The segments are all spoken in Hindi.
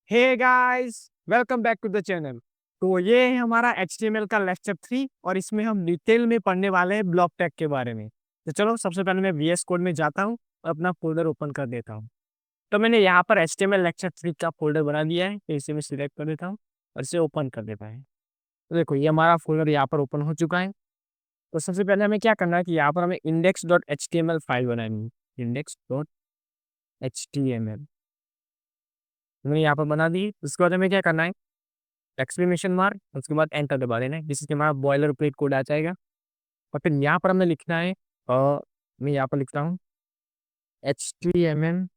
Hey guys, welcome back to the channel. तो ये है हमारा एचटीएमएल का लेक्चर 3 और इसमें हम डिटेल में पढ़ने वाले हैं ब्लॉक टैग के बारे में। तो चलो सबसे पहले मैं वीएस कोड में जाता हूँ और अपना फ़ोल्डर ओपन कर देता हूँ। तो मैंने यहाँ पर एचटीएमएल लेक्चर 3 का फ़ोल्डर बना दिया है, तो इसे मैं सिलेक्ट कर देता हूँ और इसे ओपन कर देता है। तो देखो ये हमारा फ़ोल्डर यहाँ पर ओपन हो चुका है। तो सबसे पहले हमें क्या करना है कि यहाँ पर हमें index.html फाइल बनानी है। index.html मैंने यहाँ पर बना दी। उसके बाद हमें क्या करना है, एक्सक्लेमेशन मार्क, उसके बाद एंटर दबा देना है, जिससे हमारा बॉयलर प्लेट कोड आ जाएगा। और फिर यहाँ पर हमें लिखना है, मैं यहाँ पर लिखता हूँ HTML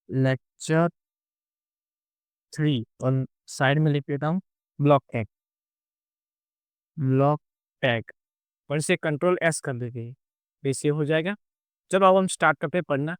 लेक्चर 3 और साइड में लिख देता हूँ ब्लॉक टैग। ब्लॉक टैग और इसे कंट्रोल एस कर देते हैं, तो इससे हो जाएगा। चलो अब हम स्टार्ट करते हैं पढ़ना।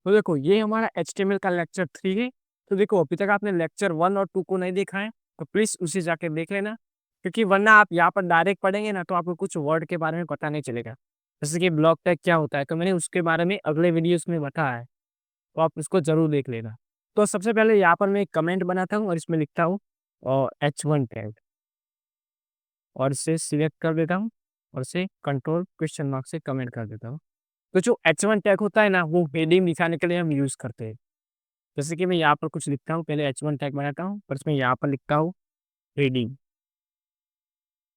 तो देखो ये हमारा HTML का लेक्चर 3 है। तो देखो अभी तक आपने लेक्चर 1 और 2 को नहीं देखा है, तो प्लीज़ उसे जाके देख लेना, क्योंकि वरना आप यहाँ पर डायरेक्ट पढ़ेंगे ना तो आपको कुछ वर्ड के बारे में पता नहीं चलेगा। जैसे कि ब्लॉक टैग क्या होता है, तो मैंने उसके बारे में अगले वीडियोज़ में बताया है, तो आप उसको ज़रूर देख लेना। तो सबसे पहले यहाँ पर मैं एक कमेंट बनाता हूँ और इसमें लिखता हूँ H1 टैग और इसे सिलेक्ट कर देता हूँ और इसे कंट्रोल क्वेश्चन मार्क से कमेंट कर देता हूँ। तो जो H1 टैग होता है ना, वो हेडिंग दिखाने के लिए हम यूज़ करते हैं। जैसे कि मैं यहाँ पर कुछ लिखता हूँ, पहले H1 टैग बनाता हूँ और इसमें यहाँ पर लिखता हूँ रीडिंग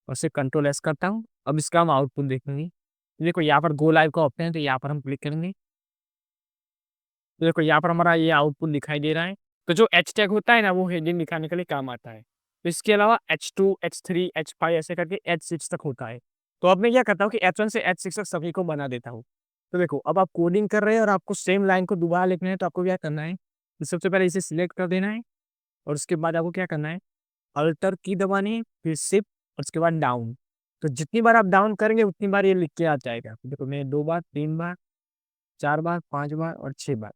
और इसे कंट्रोल एस करता हूँ। अब इसका हम आउटपुट देखेंगे। देखो यहाँ पर गो लाइव का ऑप्शन है, तो यहाँ पर हम क्लिक करेंगे। तो देखो यहाँ पर हमारा ये आउटपुट दिखाई दे रहा है। तो जो एच टैग होता है ना, वो हेडिंग दिखाने के लिए काम आता है। तो इसके अलावा H2, H3, H5 ऐसे करके H6 तक होता है। तो अब मैं क्या करता हूँ कि H1 से H6 तक सभी को बना देता हूँ। तो देखो अब आप कोडिंग कर रहे हैं और आपको सेम लाइन को दोबारा लिखना है, तो आपको क्या करना है, तो सबसे पहले इसे सिलेक्ट कर देना है और उसके बाद आपको क्या करना है, अल्टर की दबानी है, फिर शिफ्ट और उसके बाद डाउन। तो जितनी बार आप डाउन करेंगे उतनी बार ये लिख के आ जाएगा। देखो मैं 2 बार, 3 बार, 4 बार, 5 बार और 6 बार।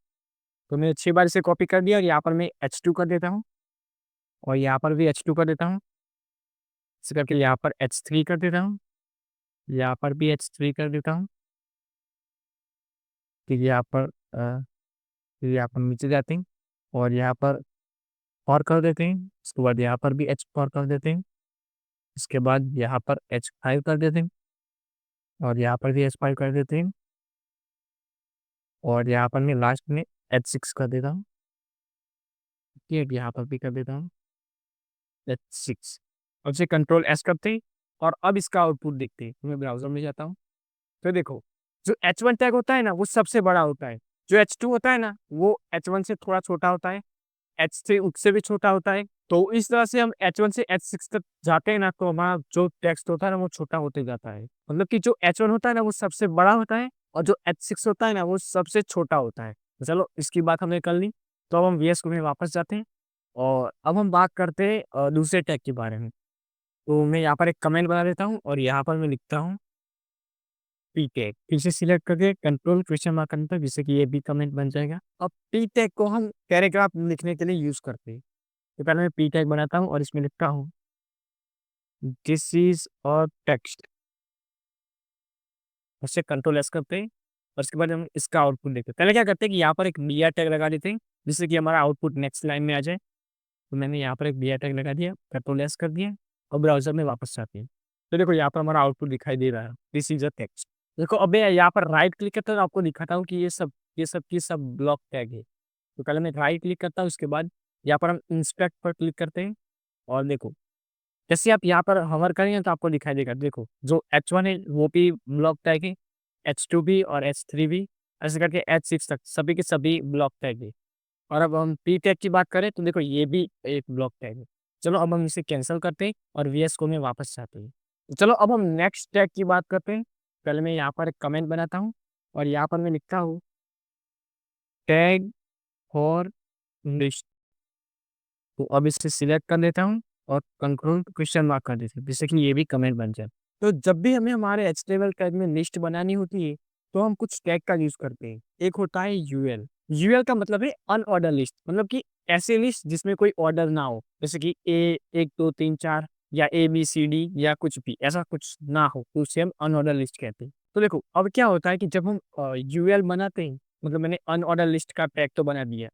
तो मैंने 6 बार इसे कॉपी कर दिया और यहाँ पर मैं H2 कर देता हूँ और यहाँ पर भी H2 कर देता हूँ। इसे करके यहाँ पर H3 कर देता हूँ, यहाँ पर भी H3 कर देता हूँ। फिर यहाँ पर नीचे जाते हैं और यहाँ पर और कर देते हैं। उसके बाद यहाँ पर भी H4 कर देते हैं। इसके बाद यहाँ पर H5 कर देते हैं और यहाँ पर भी H5 कर देते हैं और यहाँ पर मैं लास्ट में H6 कर देता हूँ। ठीक है, यहाँ पर भी कर देता हूँ H6 और इसे कंट्रोल एस करते हैं और अब इसका आउटपुट देखते हैं। तो मैं ब्राउज़र में जाता हूँ। तो देखो जो H1 टैग होता है ना, वो सबसे बड़ा होता है। जो H2 होता है ना, वो H1 से थोड़ा छोटा होता है। H3 उससे भी छोटा होता है। तो इस तरह से हम H1 से H6 तक जाते हैं ना, तो हमारा जो टेक्स्ट होता है ना, वो छोटा होते जाता है। मतलब कि जो H1 होता है ना, वो सबसे बड़ा होता है और जो H6 होता है ना, वो सबसे छोटा होता है। तो चलो इसकी बात हमने कर ली। तो अब हम वीएस कोड में वापस जाते हैं और अब हम बात करते हैं दूसरे टैग के बारे में। तो मैं यहाँ पर एक कमेंट बना देता हूँ और यहाँ पर मैं लिखता हूँ पी टैग, फिर से सिलेक्ट करके कंट्रोल क्वेश्चन मार्क करना था, जिससे कि ये भी कमेंट बन जाएगा। अब पी टैग को हम पैराग्राफ लिखने के लिए यूज़ करते हैं। तो पहले मैं पी टैग बनाता हूँ और इसमें लिखता हूँ दिस इज़ अ टेक्स्ट, उससे कंट्रोल एस करते हैं और उसके बाद हम इसका आउटपुट देखते हैं। पहले क्या करते हैं कि यहाँ पर एक बीआर टैग लगा देते हैं, जिससे कि हमारा आउटपुट नेक्स्ट लाइन में आ जाए। तो मैंने यहाँ पर एक बीआर टैग लगा दिया, कंट्रोल एस कर दिया और ब्राउज़र में वापस जाते हैं। तो देखो यहाँ पर हमारा आउटपुट दिखाई दे रहा है, दिस इज़ अ टेक्स्ट। देखो अब मैं यहाँ पर राइट क्लिक करता हूँ, आपको दिखाता हूँ कि ये सब की सब ब्लॉक टैग है। तो पहले मैं राइट क्लिक करता हूँ, उसके बाद यहाँ पर हम इंस्पेक्ट पर क्लिक करते हैं और देखो जैसे आप यहाँ पर होवर करेंगे तो आपको दिखाई देगा। देखो जो H1 है वो भी ब्लॉक टैग है, H2 भी और H3 भी, ऐसे करके H6 तक सभी के सभी ब्लॉक टैग है। और अब हम पी टैग की बात करें तो देखो ये भी एक ब्लॉक टैग है। चलो अब हम इसे कैंसिल करते हैं और वीएस कोड में वापस जाते हैं। तो चलो अब हम नेक्स्ट टैग की बात करते हैं। पहले मैं यहाँ पर एक कमेंट बनाता हूँ और यहाँ पर मैं लिखता हूँ टैग फॉर लिस्ट। तो अब इसे सिलेक्ट कर लेता हूँ और कंट्रोल क्वेश्चन मार्क कर देते हैं, जिससे कि ये भी कमेंट बन जाए। तो जब भी हमें हमारे एचटीएमएल टैग में लिस्ट बनानी होती है, तो हम कुछ टैग का यूज़ करते हैं। एक होता है यूएल। यूएल का मतलब है अनऑर्डर लिस्ट, मतलब कि ऐसी लिस्ट जिसमें कोई ऑर्डर ना हो, जैसे कि ए 1 2 3 4 या ABCD या कुछ भी ऐसा कुछ ना हो, तो उसे हम अनऑर्डर लिस्ट कहते हैं। तो देखो अब क्या होता है कि जब हम यूएल बनाते हैं, मतलब मैंने अनऑर्डर लिस्ट का टैग तो बना दिया,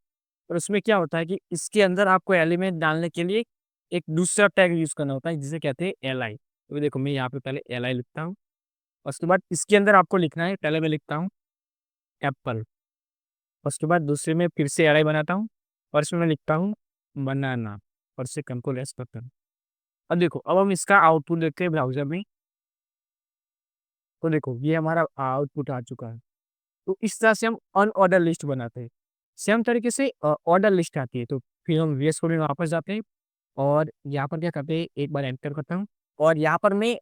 और उसमें क्या होता है कि इसके अंदर आपको एलिमेंट डालने के लिए एक दूसरा टैग यूज़ करना होता है जिसे कहते हैं एली। तो देखो मैं यहाँ पे पहले एली लिखता हूँ और उसके बाद इसके अंदर आपको लिखना है, पहले मैं लिखता हूँ एप्पल, उसके बाद दूसरे में फिर से एली बनाता हूँ और इसमें मैं लिखता हूँ बनाना और इसे कंट्रोल एस करता हूँ। अब देखो, अब हम इसका आउटपुट देखते हैं ब्राउज़र में। तो देखो ये हमारा आउटपुट आ चुका है। तो इस तरह से हम अनऑर्डर लिस्ट बनाते हैं। सेम तरीके से ऑर्डर लिस्ट आती है, तो फिर हम वीएस कोड में वापस जाते हैं और यहाँ पर क्या करते हैं, एक बार एंटर करता हूँ और यहाँ पर मैं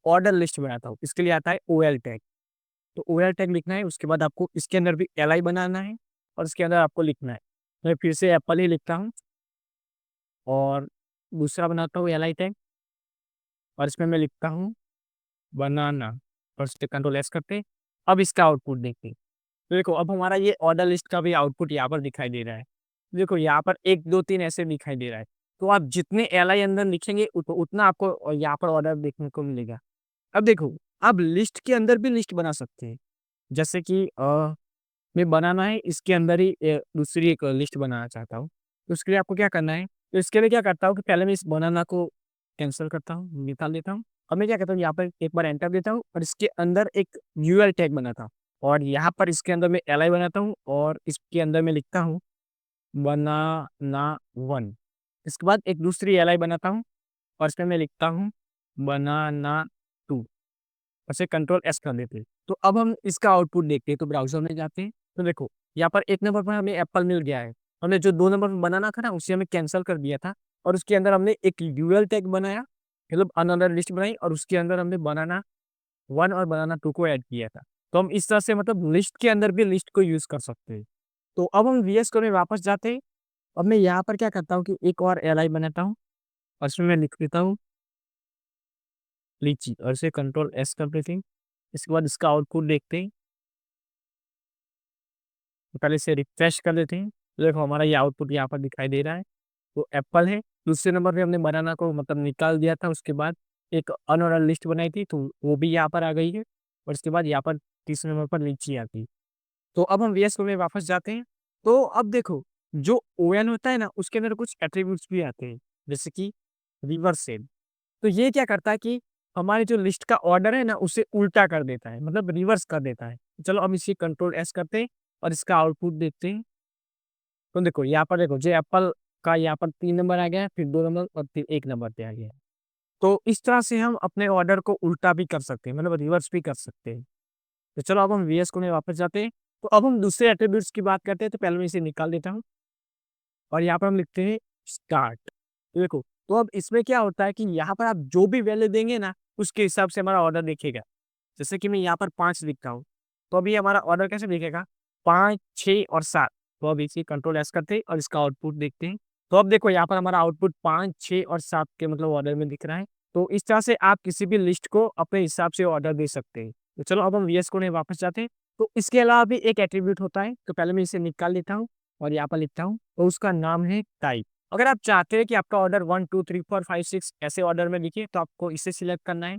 ऑर्डर लिस्ट बनाता हूँ। इसके लिए आता है ओएल टैग। तो ओएल टैग लिखना है, उसके बाद आपको इसके अंदर भी एलआई बनाना है और इसके अंदर आपको लिखना है। मैं फिर से एप्पल ही लिखता हूँ और दूसरा बनाता हूँ एलआई टैग और इसमें मैं लिखता हूँ बनाना और उससे कंट्रोल एस करते हैं। अब इसका आउटपुट देखते हैं। तो देखो अब हमारा ये ऑर्डर लिस्ट का भी आउटपुट यहाँ पर दिखाई दे रहा है। देखो यहाँ पर 1, 2, 3 ऐसे दिखाई दे रहा है। तो आप जितने एलआई अंदर लिखेंगे उतना आपको यहाँ पर ऑर्डर देखने को मिलेगा। अब देखो, आप लिस्ट के अंदर भी लिस्ट बना सकते हैं। जैसे कि मैं बनाना है इसके अंदर ही दूसरी एक लिस्ट बनाना चाहता हूँ। तो उसके लिए आपको क्या करना है, तो इसके लिए क्या करता हूँ कि पहले मैं इस बनाना को कैंसल करता हूँ, निकाल देता हूँ। अब मैं क्या करता हूँ, यहाँ पर एक बार एंटर देता हूँ और इसके अंदर एक यूएल टैग बनाता हूँ और यहाँ पर इसके अंदर मैं एलआई बनाता हूँ और इसके अंदर मैं लिखता हूँ बनाना 1। इसके बाद एक दूसरी एलआई बनाता हूँ और इसमें मैं लिखता हूँ बनाना 2। ऐसे कंट्रोल एस कर देते हैं। तो अब हम इसका आउटपुट देखते हैं, तो ब्राउज़र में जाते हैं। तो देखो, यहाँ पर 1 नंबर पर हमें एप्पल मिल गया है। हमने जो 2 नंबर पे बनाना था ना, उसे हमें कैंसल कर दिया था और उसके अंदर हमने एक ड्यूअल टैग बनाया, मतलब अनअदर लिस्ट बनाई और उसके अंदर हमने बनाना 1 और बनाना 2 को ऐड किया था। तो हम इस तरह से मतलब लिस्ट के अंदर भी लिस्ट को यूज़ कर सकते हैं। तो अब हम वीएस कोड में वापस जाते हैं। अब मैं यहाँ पर क्या करता हूँ कि एक और एलआई बनाता हूँ और इसमें मैं लिख देता हूँ लीची और इसे कंट्रोल एस कर देते हैं। इसके बाद इसका आउटपुट देखते हैं। तो पहले इसे रिफ्रेश कर देते हैं। तो देखो हमारा ये आउटपुट यहाँ पर दिखाई दे रहा है। तो एप्पल है। दूसरे नंबर पे हमने बनाना को मतलब निकाल दिया था, उसके बाद एक अनऑर्डर लिस्ट बनाई थी, तो वो भी यहाँ पर आ गई है और इसके बाद यहाँ पर तीसरे नंबर पर लीची आती है। तो अब हम वीएस कोड में वापस जाते हैं। तो अब देखो, जो ओएन होता है ना, उसके अंदर कुछ एट्रीब्यूट्स भी आते हैं, जैसे कि रिवर्स सेल। तो ये क्या करता है कि हमारी जो लिस्ट का ऑर्डर है ना, उसे उल्टा कर देता है, मतलब रिवर्स कर देता है। चलो अब इसी कंट्रोल एस करते हैं और इसका आउटपुट देखते हैं। तो देखो यहाँ पर, देखो जो एप्पल का यहाँ पर 3 नंबर आ गया है, फिर 2 नंबर और फिर 1 नंबर पे आ गया है। तो इस तरह से हम अपने ऑर्डर को उल्टा भी कर सकते हैं, मतलब रिवर्स भी कर सकते हैं। तो चलो अब हम वीएस कोड में वापस जाते हैं। तो अब हम दूसरे एट्रीब्यूट्स की बात करते हैं, तो पहले मैं इसे निकाल देता हूँ और यहाँ पर हम लिखते हैं स्टार्ट। तो देखो, तो अब इसमें क्या होता है कि यहाँ पर आप जो भी वैल्यू देंगे ना, उसके हिसाब से हमारा ऑर्डर दिखेगा। जैसे कि मैं यहाँ पर 5 लिखता हूँ, तो अभी हमारा ऑर्डर कैसे दिखेगा, 5, 6 और 7। तो अब इसी कंट्रोल एस करते हैं और इसका आउटपुट देखते हैं। तो अब देखो यहाँ पर हमारा आउटपुट 5, 6 और 7 के मतलब ऑर्डर में दिख रहा है। तो इस तरह से आप किसी भी लिस्ट को अपने हिसाब से ऑर्डर दे सकते हैं। तो चलो अब हम वीएस कोड में वापस जाते हैं। तो इसके अलावा भी एक एट्रीब्यूट होता है, तो पहले मैं इसे निकाल लेता हूँ और यहाँ पर लिखता हूँ, तो उसका नाम है टाइप। अगर आप चाहते हैं कि आपका ऑर्डर 1, 2, 3, 4, 5, 6 ऐसे ऑर्डर में दिखे, तो आपको इसे सिलेक्ट करना है।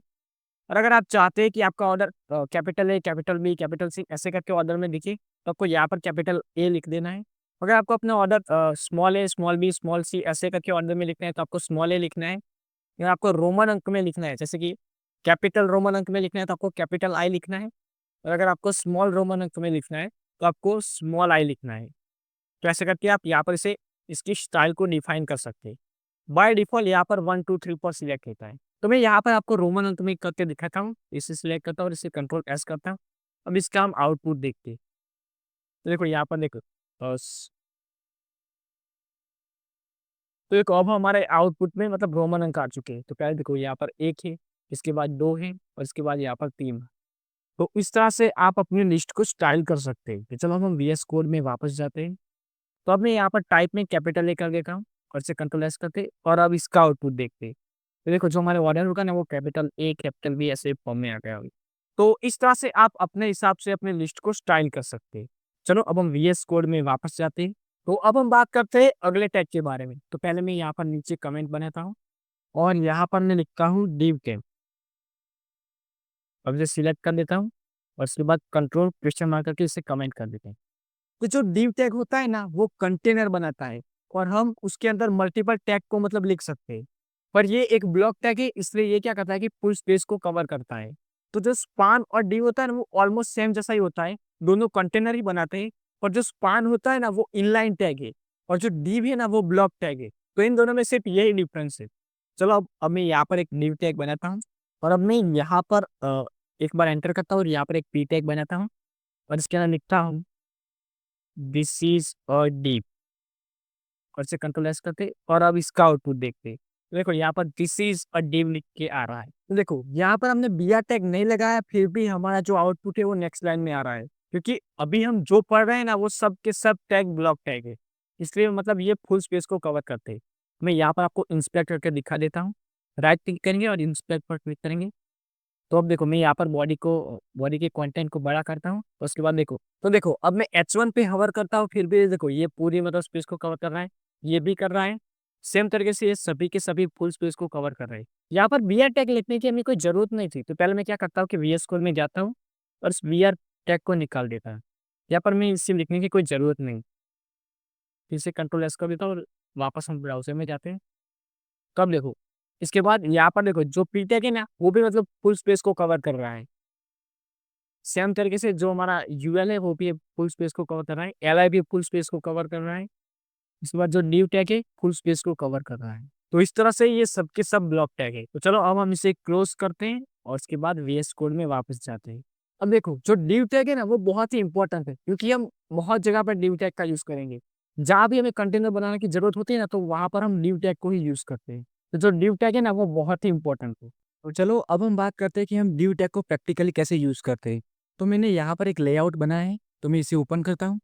और अगर आप चाहते हैं कि आपका order capital A, capital B, capital C ऐसे करके ऑर्डर में दिखे, तो आपको यहाँ पर कैपिटल ए लिख देना है। अगर आपको अपना ऑर्डर स्मॉल ए, स्मॉल बी, स्मॉल सी ऐसे करके ऑर्डर में लिखना है, तो आपको स्मॉल ए लिखना है। या आपको रोमन अंक में लिखना है, जैसे कि कैपिटल रोमन अंक में लिखना है, तो आपको कैपिटल आई लिखना है। और अगर आपको स्मॉल रोमन अंक में लिखना है, तो आपको स्मॉल आई लिखना है। तो ऐसे करके आप यहाँ पर इसे इसकी स्टाइल को डिफाइन कर सकते हैं। बाय डिफ़ॉल्ट यहाँ पर 1, 2, 3, 4 सिलेक्ट होता है। तो मैं यहाँ पर आपको रोमन अंक में करके दिखाता हूँ। इसे सिलेक्ट करता हूँ और इसे कंट्रोल एस करता हूँ। अब इसका हम आउटपुट देखते हैं। तो देखो यहाँ पर देखो, स तो देखो अब हमारे आउटपुट में मतलब रोमन अंक आ चुके हैं। तो पहले देखो यहाँ पर 1 है, इसके बाद 2 है और इसके बाद यहाँ पर 3 है। तो इस तरह से आप अपनी लिस्ट को स्टाइल कर सकते हैं। तो चलो अब हम वीएस कोड में वापस जाते हैं। तो अब मैं यहाँ पर टाइप में कैपिटल ए कर देता हूँ और इसे कंट्रोल एस करते हैं और अब इसका आउटपुट देखते हैं। तो देखो जो हमारे ऑर्डर होगा ना, वो कैपिटल ए, कैपिटल बी ऐसे फॉर्म में आ गया होगा। तो इस तरह से आप अपने हिसाब से अपनी लिस्ट को स्टाइल कर सकते हैं। चलो अब हम वीएस कोड में वापस जाते हैं। तो अब हम बात करते हैं अगले टैग के बारे में। तो पहले मैं यहाँ पर नीचे कमेंट बनाता हूँ और यहाँ पर मैं लिखता हूँ div के। अब इसे सिलेक्ट कर देता हूँ और उसके बाद कंट्रोल क्वेश्चन मार्क करके इसे कमेंट कर देते हैं। तो जो div टैग होता है ना वो कंटेनर बनाता है और हम उसके अंदर मल्टीपल टैग को मतलब लिख सकते हैं। पर ये एक ब्लॉक टैग है, इसलिए ये क्या करता है कि फुल स्पेस को कवर करता है। तो जो स्पान और div होता है ना वो ऑलमोस्ट सेम जैसा ही होता है, दोनों कंटेनर ही बनाते हैं। और जो स्पान होता है ना वो इनलाइन टैग है और जो div है ना वो ब्लॉक टैग है। तो इन दोनों में सिर्फ यही डिफरेंस है। चलो अब मैं यहाँ पर एक div टैग बनाता हूँ और अब मैं यहाँ पर एक बार एंटर करता हूँ और यहाँ पर एक p टैग बनाता हूँ और इसके अंदर लिखता हूँ दिस इज अ div और से कंट्रोल एस करते और अब इसका आउटपुट देखते। तो देखो यहाँ पर दिस इज अ div लिख के आ रहा है। तो देखो यहाँ पर हमने br टैग नहीं लगाया, फिर भी हमारा जो आउटपुट है वो नेक्स्ट लाइन में आ रहा है, क्योंकि अभी हम जो पढ़ रहे हैं ना वो सब के सब टैग ब्लॉक टैग है, इसलिए मतलब ये फुल स्पेस को कवर करते हैं। मैं यहाँ पर आपको इंस्पेक्ट करके दिखा देता हूँ। राइट क्लिक करेंगे और इंस्पेक्ट पर क्लिक करेंगे। तो अब देखो मैं यहाँ पर बॉडी के कंटेंट को बड़ा करता हूँ और उसके बाद देखो, तो देखो अब मैं H1 पे हवर करता हूँ, फिर भी देखो ये पूरी मतलब स्पेस को कवर कर रहा है, ये भी कर रहा है। सेम तरीके से ये सभी के सभी फुल स्पेस को कवर कर रहे हैं। यहाँ पर वी आर टैग लिखने की हमें कोई जरूरत नहीं थी, तो पहले मैं क्या करता हूँ कि VS कोड में जाता हूँ और इस वी आर टैग को निकाल देता हूँ। यहाँ पर मैं इसे लिखने की कोई जरूरत नहीं, फिर से कंट्रोल एस कर देता हूँ और वापस हम ब्राउजर में जाते हैं। तब देखो इसके बाद यहाँ पर देखो जो पी टैग है ना वो भी मतलब फुल स्पेस को कवर कर रहा है। सेम तरीके से जो हमारा यूएल है वो भी फुल स्पेस को कवर कर रहा है, एलआई भी फुल स्पेस को कवर कर रहा है। इसके बाद जो न्यू टैग है फुल स्पेस को कवर कर रहा है। तो इस तरह से ये सबके सब ब्लॉक टैग है। तो चलो अब हम इसे क्लोज करते हैं और उसके बाद VS कोड में वापस जाते हैं। अब देखो जो div टैग है ना वो बहुत ही इंपॉर्टेंट है, क्योंकि हम बहुत जगह पर div टैग का यूज करेंगे। जहाँ भी हमें कंटेनर बनाने की जरूरत होती है ना तो वहां पर हम div टैग को ही यूज करते हैं। तो जो div टैग है ना वो बहुत ही इंपॉर्टेंट है। तो चलो अब हम बात करते हैं कि हम div टैग को प्रैक्टिकली कैसे यूज करते हैं। तो मैंने यहाँ पर एक लेआउट बनाया है, तो मैं इसे ओपन करता हूँ।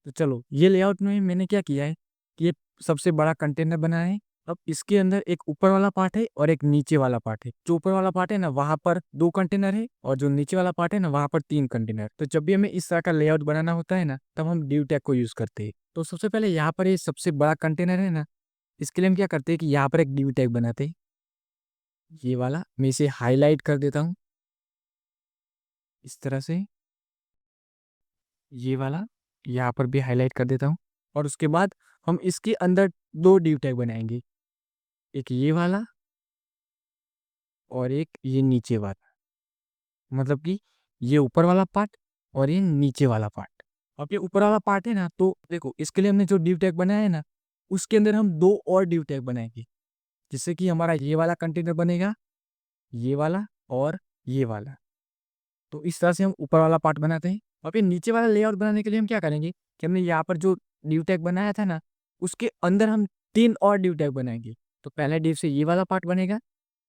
तो चलो ये लेआउट में मैंने क्या किया है कि ये सबसे बड़ा कंटेनर बनाया है। अब इसके अंदर एक ऊपर वाला पार्ट है और एक नीचे वाला पार्ट है। जो ऊपर वाला पार्ट है ना वहाँ पर 2 कंटेनर है और जो नीचे वाला पार्ट है ना वहाँ पर 3 कंटेनर। तो जब भी हमें इस तरह का लेआउट बनाना होता है ना तब हम div टैग को यूज करते हैं। तो सबसे पहले यहाँ पर ये सबसे बड़ा कंटेनर है ना, इसके लिए हम क्या करते हैं कि यहाँ पर एक div टैग बनाते हैं। ये वाला मैं इसे हाईलाइट कर देता हूँ इस तरह से, ये वाला यहाँ पर भी हाईलाइट कर देता हूँ। और उसके बाद हम इसके अंदर 2 div टैग बनाएंगे, एक ये वाला और एक ये नीचे वाला। मतलब कि ये ऊपर वाला पार्ट और ये नीचे वाला पार्ट। अब ये ऊपर वाला पार्ट है ना, तो देखो इसके लिए हमने जो div टैग बनाया है ना उसके अंदर हम 2 और div टैग बनाएंगे, जिससे कि हमारा ये वाला कंटेनर बनेगा, ये वाला और ये वाला। तो इस तरह से हम ऊपर वाला पार्ट बनाते हैं। और फिर नीचे वाला लेआउट बनाने के लिए हम क्या करेंगे कि हमने यहाँ पर जो div टैग बनाया था ना उसके अंदर हम 3 और div टैग बनाएंगे। तो पहले div से ये वाला पार्ट बनेगा,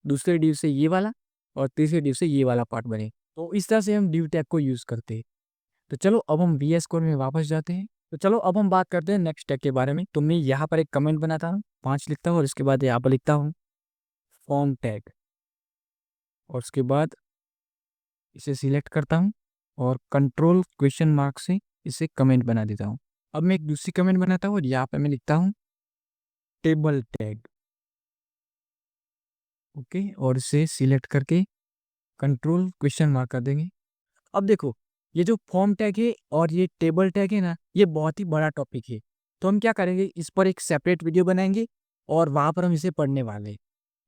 दूसरे div से ये वाला और तीसरे div से ये वाला पार्ट बनेगा। तो इस तरह से हम div टैग को यूज करते हैं। तो चलो अब हम VS कोड में वापस जाते हैं। तो चलो अब हम बात करते हैं नेक्स्ट टैग के बारे में। तो मैं यहाँ पर एक कमेंट बनाता हूँ, 5 लिखता हूँ और इसके बाद यहाँ पर लिखता हूँ फॉर्म टैग और उसके बाद इसे सिलेक्ट करता हूँ और कंट्रोल क्वेश्चन मार्क से इसे कमेंट बना देता हूँ। अब मैं एक दूसरी कमेंट बनाता हूँ और यहाँ पे मैं लिखता हूँ टेबल टैग। ओके, और इसे सिलेक्ट करके कंट्रोल क्वेश्चन मार्क कर देंगे। अब देखो ये जो फॉर्म टैग है और ये टेबल टैग है ना ये बहुत ही बड़ा टॉपिक है। तो हम क्या करेंगे, इस पर एक सेपरेट वीडियो बनाएंगे और वहाँ पर हम इसे पढ़ने वाले हैं।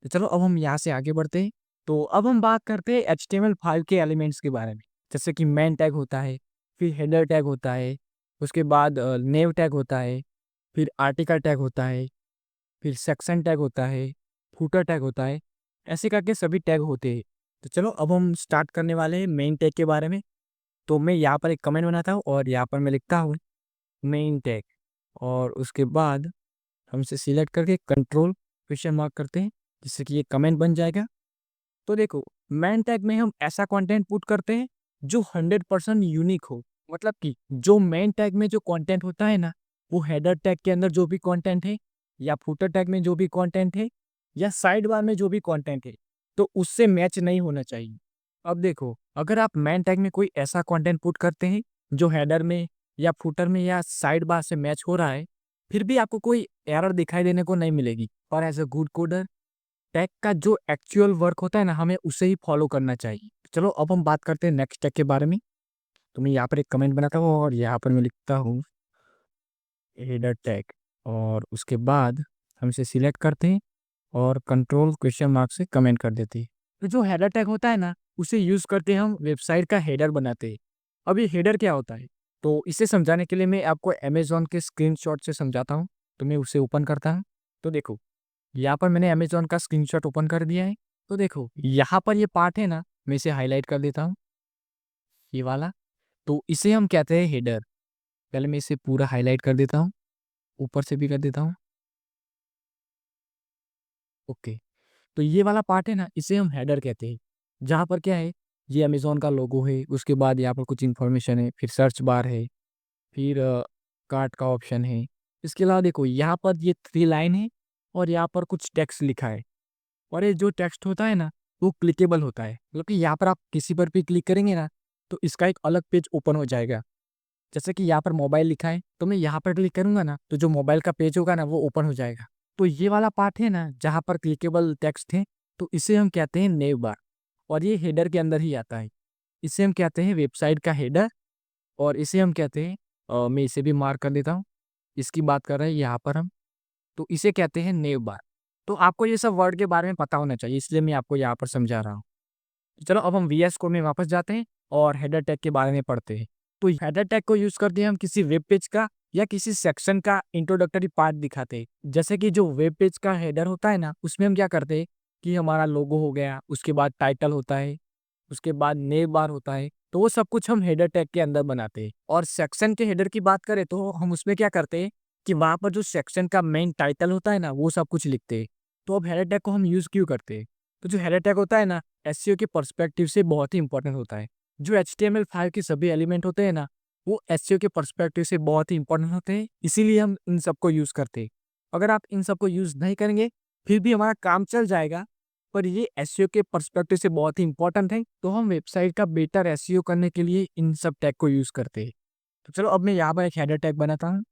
तो चलो अब हम यहाँ से आगे बढ़ते हैं। तो अब हम बात करते हैं HTML5 के एलिमेंट्स के बारे में, जैसे कि मेन टैग होता है, फिर हेडर टैग होता है, उसके बाद नेव टैग होता है, फिर आर्टिकल टैग होता है, फिर सेक्शन टैग होता है, फूटर टैग होता है। ऐसे करके सभी टैग होते हैं। तो चलो अब हम स्टार्ट करने वाले हैं मेन टैग के बारे में। तो मैं यहाँ पर एक कमेंट बनाता हूँ और यहाँ पर मैं लिखता हूँ मेन टैग और उसके बाद हम इसे सिलेक्ट करके कंट्रोल क्वेश्चन मार्क करते हैं, जिससे कि ये कमेंट बन जाएगा। तो देखो मेन टैग में हम ऐसा कंटेंट पुट करते हैं जो 100% यूनिक हो। मतलब कि जो मेन टैग में जो कंटेंट होता है ना वो हेडर टैग के अंदर जो भी कंटेंट है या फुटर टैग में जो भी कंटेंट है या साइड बार में जो भी कंटेंट है तो उससे मैच नहीं होना चाहिए। अब देखो अगर आप मेन टैग में कोई ऐसा कंटेंट पुट करते हैं जो हेडर में या फुटर में या साइड बार से मैच हो रहा है, फिर भी आपको कोई एरर दिखाई देने को नहीं मिलेगी। और as a good coder tag का जो एक्चुअल वर्क होता है ना हमें उसे ही फॉलो करना चाहिए। चलो अब हम बात करते हैं नेक्स्ट टैग के बारे में। तो मैं यहाँ पर एक कमेंट बनाता हूँ और यहाँ पर मैं लिखता हूँ हेडर टैग, और उसके बाद हम इसे सिलेक्ट करते हैं और कंट्रोल क्वेश्चन मार्क से कमेंट कर देते हैं। तो जो हेडर टैग होता है ना, उसे यूज़ करके हम वेबसाइट का हेडर बनाते हैं। अब ये हेडर क्या होता है? तो इसे समझाने के लिए मैं आपको अमेज़न के स्क्रीनशॉट से समझाता हूँ। तो मैं उसे ओपन करता हूँ। तो देखो, यहाँ पर मैंने अमेज़न का स्क्रीनशॉट ओपन कर दिया है। तो देखो, यहाँ पर ये पार्ट है ना, मैं इसे हाइलाइट कर देता हूँ, ये वाला। तो इसे हम कहते हैं हेडर। पहले मैं इसे पूरा हाइलाइट कर देता हूँ, ऊपर से भी कर देता हूँ। ओके। तो ये वाला पार्ट है ना, इसे हम हेडर कहते हैं। जहाँ पर क्या है, ये अमेज़न का लोगो है, उसके बाद यहाँ पर कुछ इन्फॉर्मेशन है, फिर सर्च बार है, फिर कार्ट का ऑप्शन है। इसके अलावा देखो, यहाँ पर ये 3 लाइन है और यहाँ पर कुछ टेक्स्ट लिखा है, और ये जो टेक्स्ट होता है ना, वो क्लिकेबल होता है। मतलब कि यहाँ पर आप किसी पर भी क्लिक करेंगे ना, तो इसका एक अलग पेज ओपन हो जाएगा। जैसे कि यहाँ पर मोबाइल लिखा है, तो मैं यहाँ पर क्लिक करूँगा ना, तो जो मोबाइल का पेज होगा ना, वो ओपन हो जाएगा। तो ये वाला पार्ट है ना, जहाँ पर क्लिकेबल टेक्स्ट है, तो इसे हम कहते हैं नेव बार, और ये हेडर के अंदर ही आता है। इसे हम कहते हैं वेबसाइट का हेडर, और इसे हम कहते हैं मैं इसे भी मार्क कर देता हूँ। इसकी बात कर रहे हैं यहाँ पर हम, तो इसे कहते हैं नेव बार। तो आपको ये सब वर्ड के बारे में पता होना चाहिए, इसलिए मैं आपको यहाँ पर समझा रहा हूँ। चलो अब हम वीएस कोड में वापस जाते हैं और हेडर टैग के बारे में पढ़ते हैं। तो हेडर टैग को यूज करते हैं हम किसी वेब पेज का या किसी सेक्शन का इंट्रोडक्टरी पार्ट दिखाते हैं। जैसे कि जो वेब पेज का हेडर होता है ना, उसमें हम क्या करते हैं कि हमारा लोगो हो गया, उसके बाद टाइटल होता है, उसके बाद नेम बार होता है, तो वो सब कुछ हम हेडर टैग के अंदर बनाते हैं। और सेक्शन के हेडर की बात करें तो हम उसमें क्या करते हैं कि वहाँ पर जो सेक्शन का मेन टाइटल होता है ना, वो सब कुछ लिखते हैं। तो अब हेडर टैग को हम यूज क्यों करते हैं? तो जो हेडर टैग होता है ना, एसईओ के पर्सपेक्टिव से बहुत ही इंपॉर्टेंट होता है। जो HTML5 के सभी एलिमेंट होते हैं ना, वो एसईओ के पर्सपेक्टिव से बहुत ही इंपॉर्टेंट होते हैं, इसीलिए हम इन सबको यूज करते हैं। अगर आप इन सबको यूज नहीं करेंगे, फिर भी हमारा काम चल जाएगा, पर ये एसईओ के पर्सपेक्टिव से बहुत ही इंपॉर्टेंट है, तो हम वेबसाइट का बेटर एसईओ करने के लिए इन सब टैग को यूज करते हैं। तो चलो अब मैं यहाँ पर एक हेडर टैग बनाता हूँ।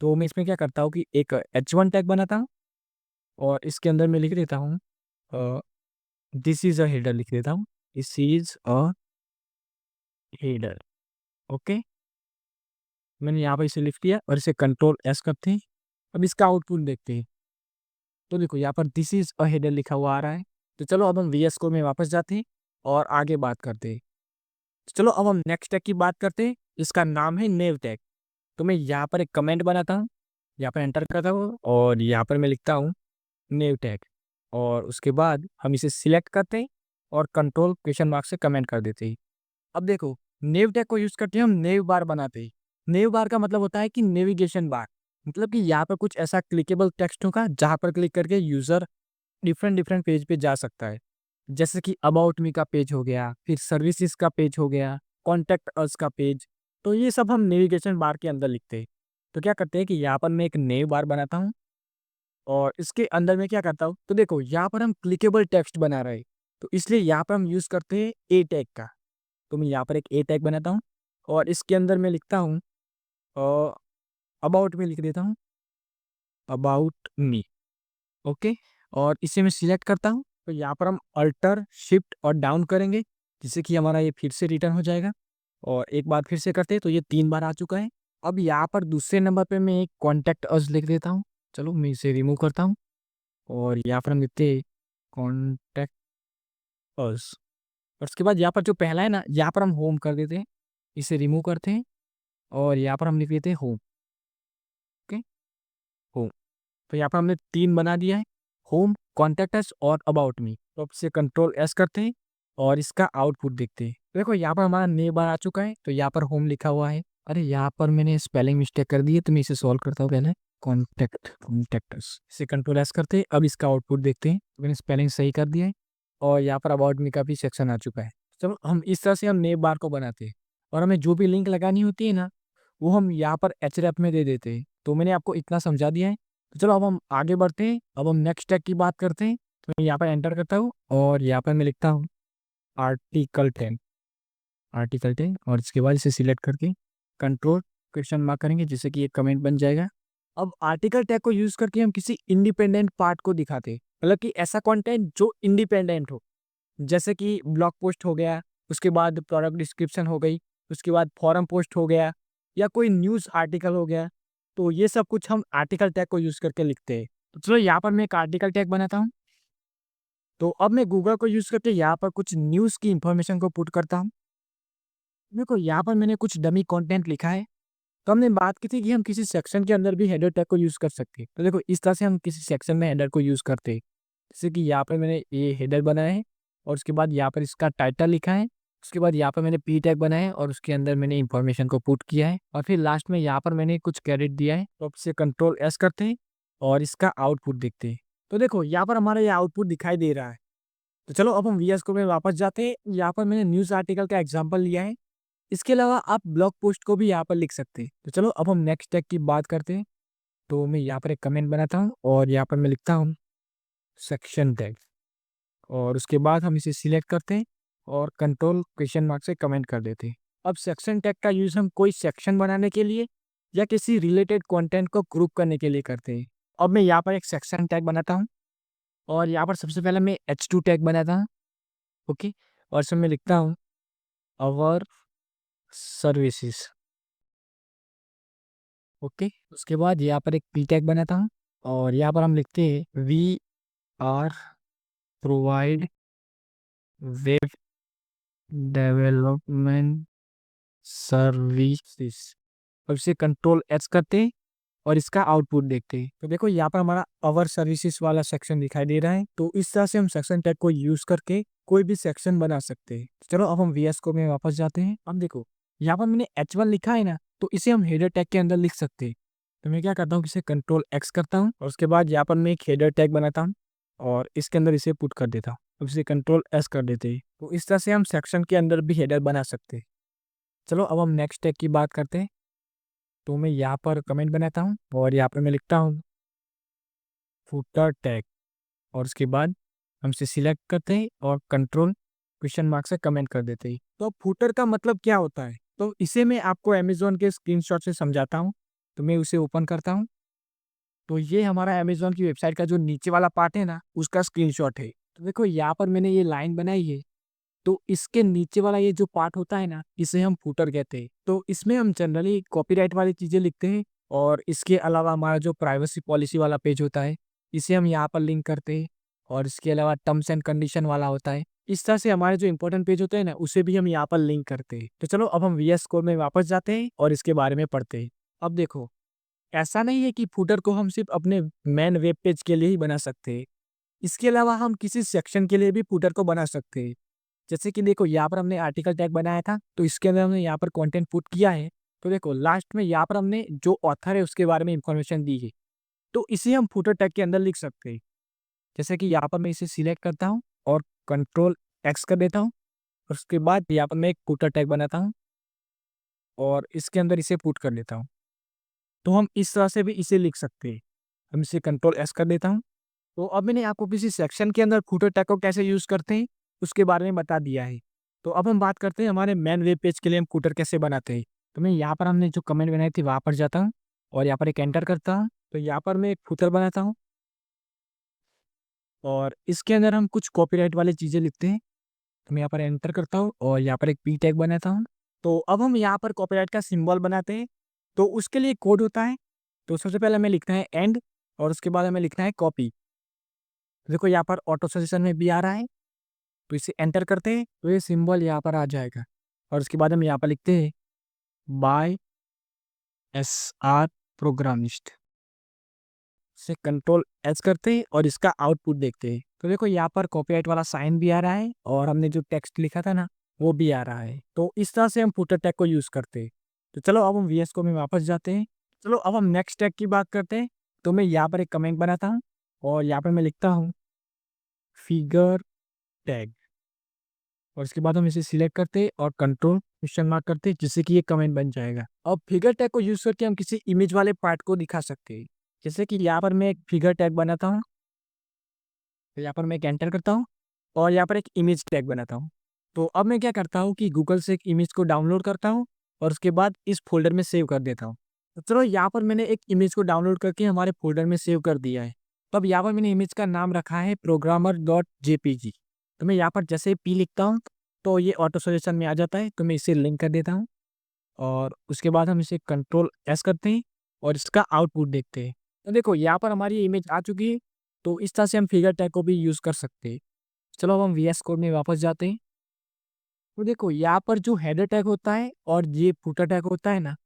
तो मैं इसमें क्या करता हूँ कि एक H1 टैग बनाता हूँ, और इसके अंदर मैं लिख देता हूँ दिस इज अ हेडर, लिख देता हूँ this is a header. Okay, मैंने यहाँ पर इसे लिख दिया और इसे कंट्रोल एस करते हैं। अब इसका आउटपुट देखते हैं। तो देखो, यहाँ पर दिस इज अ हेडर लिखा हुआ आ रहा है। तो चलो अब हम VS कोड में वापस जाते हैं और आगे बात करते हैं। तो चलो अब हम नेक्स्ट टैग की बात करते हैं। इसका नाम है नेव टैग। तो मैं यहाँ पर एक कमेंट बनाता हूँ, यहाँ पर एंटर करता हूँ, और यहाँ पर मैं लिखता हूँ नेव टैग, और उसके बाद हम इसे सिलेक्ट करते हैं और कंट्रोल क्वेश्चन मार्क से कमेंट कर देते हैं। अब देखो, नेव टैग को यूज करके हम नेव बार बनाते हैं। नेव बार का मतलब होता है कि नेविगेशन बार, मतलब कि यहाँ पर कुछ ऐसा क्लिकेबल टेक्स्ट होगा जहाँ पर क्लिक करके यूजर डिफरेंट डिफरेंट पेज पे जा सकता है। जैसे कि अबाउट मी का पेज हो गया, फिर सर्विसेज का पेज हो गया, कॉन्टैक्ट अस का पेज। तो ये सब हम नेविगेशन बार के अंदर लिखते हैं। तो क्या करते हैं कि यहाँ पर मैं एक नेव बार बनाता हूँ, और इसके अंदर मैं क्या करता हूँ, तो देखो यहाँ पर हम क्लिकेबल टेक्स्ट बना रहे हैं, तो इसलिए यहाँ पर हम यूज करते हैं ए टैग का। तो मैं यहाँ पर एक ए टैग बनाता हूँ, और इसके अंदर मैं लिखता हूँ अबाउट में लिख देता हूँ, अबाउट मी। ओके, और इसे मैं सिलेक्ट करता हूँ। तो यहाँ पर हम अल्टर शिफ्ट और डाउन करेंगे, जिससे कि हमारा ये फिर से रिटर्न हो जाएगा। और एक बार फिर से करते हैं, तो ये 3 बार आ चुका है। अब यहाँ पर दूसरे नंबर पे मैं एक कॉन्टैक्ट अस लिख देता हूँ। चलो मैं इसे रिमूव करता हूँ, और यहाँ पर हम लिखते हैं कॉन्टैक्ट अस। और उसके बाद यहाँ पर जो पहला है ना, यहाँ पर हम होम कर देते हैं, इसे रिमूव करते हैं, और यहाँ पर हम लिख देते हैं होम। Okay, home. तो यहाँ पर हमने 3 बना दिया है, होम, कॉन्टैक्ट अस और अबाउट मी। तो अब से कंट्रोल एस करते हैं और इसका आउटपुट देखते हैं। देखो यहाँ पर हमारा नेम बार आ चुका है, तो यहाँ पर होम लिखा हुआ है। अरे यहाँ पर मैंने स्पेलिंग मिस्टेक कर दी है, तो मैं इसे सॉल्व करता हूँ पहले। कॉन्टैक्ट अस, इसे कंट्रोल एस करते हैं। अब इसका आउटपुट देखते हैं। तो मैंने स्पेलिंग सही कर दिया है, और यहाँ पर अबाउट मी का भी सेक्शन आ चुका है। चलो हम इस तरह से हम नेम बार को बनाते हैं, और हमें जो भी लिंक लगानी होती है ना, वो हम यहाँ पर href में दे देते हैं। तो मैंने आपको इतना समझा दिया है। तो चलो अब हम आगे बढ़ते हैं। अब हम नेक्स्ट टैग की बात करते हैं। तो मैं यहाँ पर एंटर करता हूँ, और यहाँ पर मैं लिखता हूँ आर्टिकल 10, आर्टिकल 10, और इसके बाद इसे सिलेक्ट करके कंट्रोल क्वेश्चन मार्क करेंगे, जिससे कि एक कमेंट बन जाएगा। अब आर्टिकल टैग को यूज करके हम किसी इंडिपेंडेंट पार्ट को दिखाते हैं, मतलब कि ऐसा कंटेंट जो इंडिपेंडेंट हो। जैसे कि ब्लॉग पोस्ट हो गया, उसके बाद प्रोडक्ट डिस्क्रिप्शन हो गई, उसके बाद फॉरम पोस्ट हो गया, या कोई न्यूज़ आर्टिकल हो गया, तो ये सब कुछ हम आर्टिकल टैग को यूज़ करके लिखते हैं। तो चलो यहाँ पर मैं एक आर्टिकल टैग बनाता हूँ। तो अब मैं गूगल को यूज़ करके यहाँ पर कुछ न्यूज़ की इन्फॉर्मेशन को पुट करता हूँ। देखो यहाँ पर मैंने कुछ डमी कंटेंट लिखा है। तो हमने बात की थी कि हम किसी सेक्शन के अंदर भी हेडर टैग को यूज़ कर सकते हैं। तो देखो इस तरह से हम किसी सेक्शन में हेडर को यूज़ करते हैं। जैसे कि यहाँ पर मैंने ये हेडर बनाया है और उसके बाद यहाँ पर इसका टाइटल लिखा है। उसके बाद यहाँ पर मैंने पी टैग बनाया है और उसके अंदर मैंने इन्फॉर्मेशन को पुट किया है और फिर लास्ट में यहाँ पर मैंने कुछ क्रेडिट दिया है। तो अब से कंट्रोल एस करते हैं और इसका आउटपुट देखते हैं। तो देखो यहाँ पर हमारा ये आउटपुट दिखाई दे रहा है। तो चलो अब हम वीएस कोड में वापस जाते हैं। यहाँ पर मैंने न्यूज़ आर्टिकल का एग्जाम्पल लिया है। इसके अलावा आप ब्लॉग पोस्ट को भी यहाँ पर लिख सकते हैं। तो चलो अब हम नेक्स्ट टैग की बात करते हैं। तो मैं यहाँ पर एक कमेंट बनाता हूँ और यहाँ पर मैं लिखता हूँ सेक्शन टैग और उसके बाद हम इसे सिलेक्ट करते हैं और कंट्रोल क्वेश्चन मार्क से कमेंट कर देते हैं। अब सेक्शन टैग का यूज़ हम कोई सेक्शन बनाने के लिए या किसी रिलेटेड कंटेंट को ग्रुप करने के लिए करते हैं। अब मैं यहाँ पर एक सेक्शन टैग बनाता हूँ और यहाँ पर सबसे पहले मैं H2 टैग बनाता हूँ। ओके, और इसमें मैं लिखता हूँ अवर सर्विसेज। ओके, उसके बाद यहाँ पर एक पी टैग बनाता हूँ और यहाँ पर हम लिखते हैं we are provide web development services. अब इसे कंट्रोल एच करते हैं और इसका आउटपुट देखते हैं। तो देखो यहाँ पर हमारा अवर सर्विसेज वाला सेक्शन दिखाई दे रहा है। तो इस तरह से हम सेक्शन टैग को यूज करके कोई भी सेक्शन बना सकते हैं। चलो अब हम वीएस कोड में वापस जाते हैं। अब देखो यहाँ पर मैंने H1 लिखा है ना, तो इसे हम हेडर टैग के अंदर लिख सकते हैं। तो मैं क्या करता हूँ, इसे कंट्रोल एक्स करता हूँ और उसके बाद यहाँ पर मैं एक हेडर टैग बनाता हूँ और इसके अंदर इसे पुट कर देता हूँ। अब इसे कंट्रोल एस कर देते हैं। तो इस तरह से हम सेक्शन के अंदर भी हेडर बना सकते हैं। चलो अब हम नेक्स्ट टैग की बात करते हैं। तो मैं यहाँ पर कमेंट बनाता हूँ और यहाँ पर मैं लिखता हूँ फुटर टैग और उसके बाद हम इसे सिलेक्ट करते हैं और कंट्रोल क्वेश्चन मार्क से कमेंट कर देते हैं। तो अब फुटर का मतलब क्या होता है, तो इसे मैं आपको अमेजोन के स्क्रीनशॉट से समझाता हूँ। तो मैं उसे ओपन करता हूँ। तो ये हमारा अमेजोन की वेबसाइट का जो नीचे वाला पार्ट है ना, उसका स्क्रीनशॉट है। तो देखो यहाँ पर मैंने ये लाइन बनाई है। तो इसके नीचे वाला ये जो पार्ट होता है ना, इसे हम फुटर कहते हैं। तो इसमें हम जनरली कॉपीराइट वाली चीजें लिखते हैं और इसके अलावा हमारा जो प्राइवेसी पॉलिसी वाला पेज होता है, इसे हम यहाँ पर लिंक करते हैं और इसके अलावा टर्म्स एंड कंडीशन वाला होता है। इस तरह से हमारे जो इंपॉर्टेंट पेज होते हैं ना, उसे भी हम यहाँ पर लिंक करते हैं। तो चलो अब हम वीएस कोड में वापस जाते हैं और इसके बारे में पढ़ते हैं। अब देखो ऐसा नहीं है कि फुटर को हम सिर्फ अपने मेन वेब पेज के लिए ही बना सकते हैं। इसके अलावा हम किसी सेक्शन के लिए भी फुटर को बना सकते हैं। जैसे कि देखो यहाँ पर हमने आर्टिकल टैग बनाया था, तो इसके अंदर हमने यहाँ पर कंटेंट पुट किया है। तो देखो लास्ट में यहाँ पर हमने जो ऑथर है उसके बारे में इंफॉर्मेशन दी है। तो इसे हम फुटर टैग के अंदर लिख सकते हैं। जैसे कि यहाँ पर मैं इसे सिलेक्ट करता हूँ और कंट्रोल एक्स कर देता हूँ और उसके बाद यहाँ पर मैं एक फुटर टैग बनाता हूँ और इसके अंदर इसे पुट कर देता हूँ। तो हम इस तरह से भी इसे लिख सकते हैं। हम इसे कंट्रोल एस कर देता हूँ। तो अब मैंने आपको किसी सेक्शन के अंदर फुटर टैग को कैसे यूज़ करते हैं उसके बारे में बता दिया है। तो अब हम बात करते हैं हमारे मेन वेब पेज के लिए हम फुटर कैसे बनाते हैं। तो मैं यहाँ पर हमने जो कमेंट बनाई थी वहाँ पर जाता हूँ और यहाँ पर एक एंटर करता हूँ। तो यहाँ पर मैं एक फुटर बनाता हूँ और इसके अंदर हम कुछ कॉपीराइट वाली चीज़ें लिखते हैं। तो मैं यहाँ पर एंटर करता हूँ और यहाँ पर एक पी टैग बनाता हूँ। तो अब हम यहाँ पर कॉपीराइट का सिंबल बनाते हैं। तो उसके लिए कोड होता है। तो सबसे पहले हमें लिखना है एंड और उसके बाद हमें लिखना है कॉपी। देखो यहाँ पर ऑटो सजेशन में भी आ रहा है। तो इसे एंटर करते हैं तो ये सिंबल यहाँ पर आ जाएगा और उसके बाद हम यहाँ पर लिखते हैं बाय एस आर प्रोग्रामिस्ट से कंट्रोल एच करते हैं और इसका आउटपुट देखते हैं। तो देखो यहाँ पर कॉपीराइट वाला साइन भी आ रहा है और हमने जो टेक्स्ट लिखा था ना, वो भी आ रहा है। तो इस तरह से हम फुटर टैग को यूज करते हैं। तो चलो अब हम वीएस कोड में वापस जाते हैं। चलो अब हम नेक्स्ट टैग की बात करते हैं। तो मैं यहाँ पर एक कमेंट बनाता हूँ और यहाँ पर मैं लिखता हूँ फिगर टैग और इसके बाद हम इसे सिलेक्ट करते हैं और कंट्रोल क्वेश्चन मार्क करते हैं, जिससे कि ये कमेंट बन जाएगा। अब फिगर टैग को यूज करके हम किसी इमेज वाले पार्ट को दिखा सकते हैं। जैसे कि यहाँ पर मैं एक फिगर टैग बनाता हूँ। तो यहाँ पर मैं एक एंटर करता हूँ और यहाँ पर एक इमेज टैग बनाता हूँ। तो अब मैं क्या करता हूँ कि गूगल से एक इमेज को डाउनलोड करता हूँ और उसके बाद इस फोल्डर में सेव कर देता हूँ। तो चलो यहाँ पर मैंने एक इमेज को डाउनलोड करके हमारे फोल्डर में सेव कर दिया है। तो अब यहाँ पर मैंने इमेज का नाम रखा है programmer.jpg। तो मैं यहाँ पर जैसे पी लिखता हूँ तो ये ऑटो सजेशन में आ जाता है। तो मैं इसे लिंक कर देता हूँ और उसके बाद हम इसे कंट्रोल एस करते हैं और इसका आउटपुट देखते हैं। तो देखो यहाँ पर हमारी इमेज आ चुकी है, तो इस तरह से हम फिगर टैग को भी यूज़ कर सकते हैं। चलो अब हम वीएस कोड में वापस जाते हैं। तो देखो यहाँ पर जो हेडर टैग होता है और ये फुटर टैग होता है ना,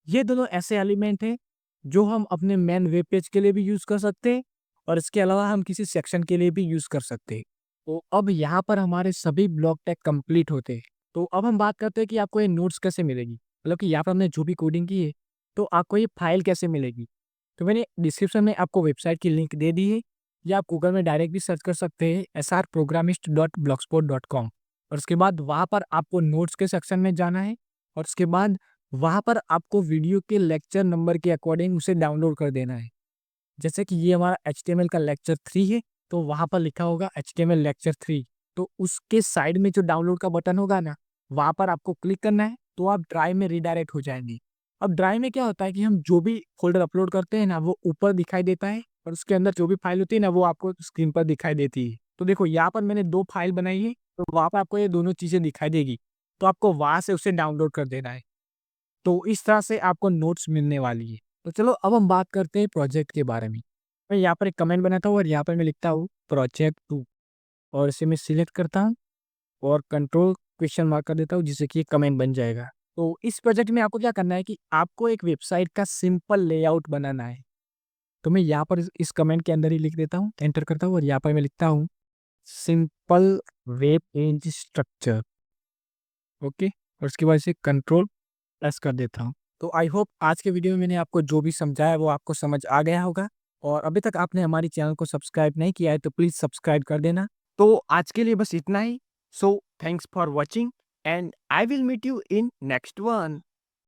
ये दोनों ऐसे एलिमेंट हैं जो हम अपने मेन वेब पेज के लिए भी यूज़ कर सकते हैं और इसके अलावा हम किसी सेक्शन के लिए भी यूज़ कर सकते हैं। तो अब यहाँ पर हमारे सभी ब्लॉक टैग कंप्लीट होते हैं। तो अब हम बात करते हैं कि आपको ये नोट्स कैसे मिलेगी, मतलब कि यहाँ पर हमने जो भी कोडिंग की है, तो आपको ये फाइल कैसे मिलेगी। तो मैंने डिस्क्रिप्शन में आपको वेबसाइट की लिंक दे दी है, या आप गूगल में डायरेक्ट भी सर्च कर सकते हैं srprogramist.blogspot.com। और उसके बाद वहाँ पर आपको नोट्स के सेक्शन में जाना है और उसके बाद वहाँ पर आपको वीडियो के लेक्चर नंबर के अकॉर्डिंग उसे डाउनलोड कर देना है। जैसे कि ये हमारा HTML का लेक्चर 3 है, तो वहाँ पर लिखा होगा HTML लेक्चर 3। तो उसके साइड में जो डाउनलोड का बटन होगा ना, वहाँ पर आपको क्लिक करना है, तो आप ड्राइव में रीडायरेक्ट हो जाएंगे। अब ड्राइव में क्या होता है कि हम जो भी फ़ोल्डर अपलोड करते हैं ना, वो ऊपर दिखाई देता है और उसके अंदर जो भी फाइल होती है ना, वो आपको स्क्रीन पर दिखाई देती है। तो देखो यहाँ पर मैंने 2 फाइल बनाई है, तो वहाँ पर आपको ये दोनों चीज़ें दिखाई देगी। तो आपको वहाँ से उसे डाउनलोड कर देना है। तो इस तरह से आपको नोट्स मिलने वाली है। तो चलो अब हम बात करते हैं प्रोजेक्ट के बारे में। मैं यहाँ पर एक कमेंट बनाता हूँ और यहाँ पर मैं लिखता हूँ प्रोजेक्ट 2 और इसे मैं सिलेक्ट करता हूँ और कंट्रोल क्वेश्चन मार्क कर देता हूँ, जिससे कि ये कमेंट बन जाएगा। तो इस प्रोजेक्ट में आपको क्या करना है कि आपको एक वेबसाइट का सिंपल लेआउट बनाना है। तो मैं यहाँ पर इस कमेंट के अंदर ही लिख देता हूँ, एंटर करता हूँ और यहाँ पर मैं लिखता हूँ simple web page structure. Okay, और उसके बाद इसे कंट्रोल प्रेस कर देता हूँ। तो आई होप आज के वीडियो में मैंने आपको जो भी समझाया वो आपको समझ आ गया होगा, और अभी तक आपने हमारी चैनल को सब्सक्राइब नहीं किया है तो प्लीज़ सब्सक्राइब कर देना। तो आज के लिए बस इतना ही। So thanks for watching and I will meet you in next one.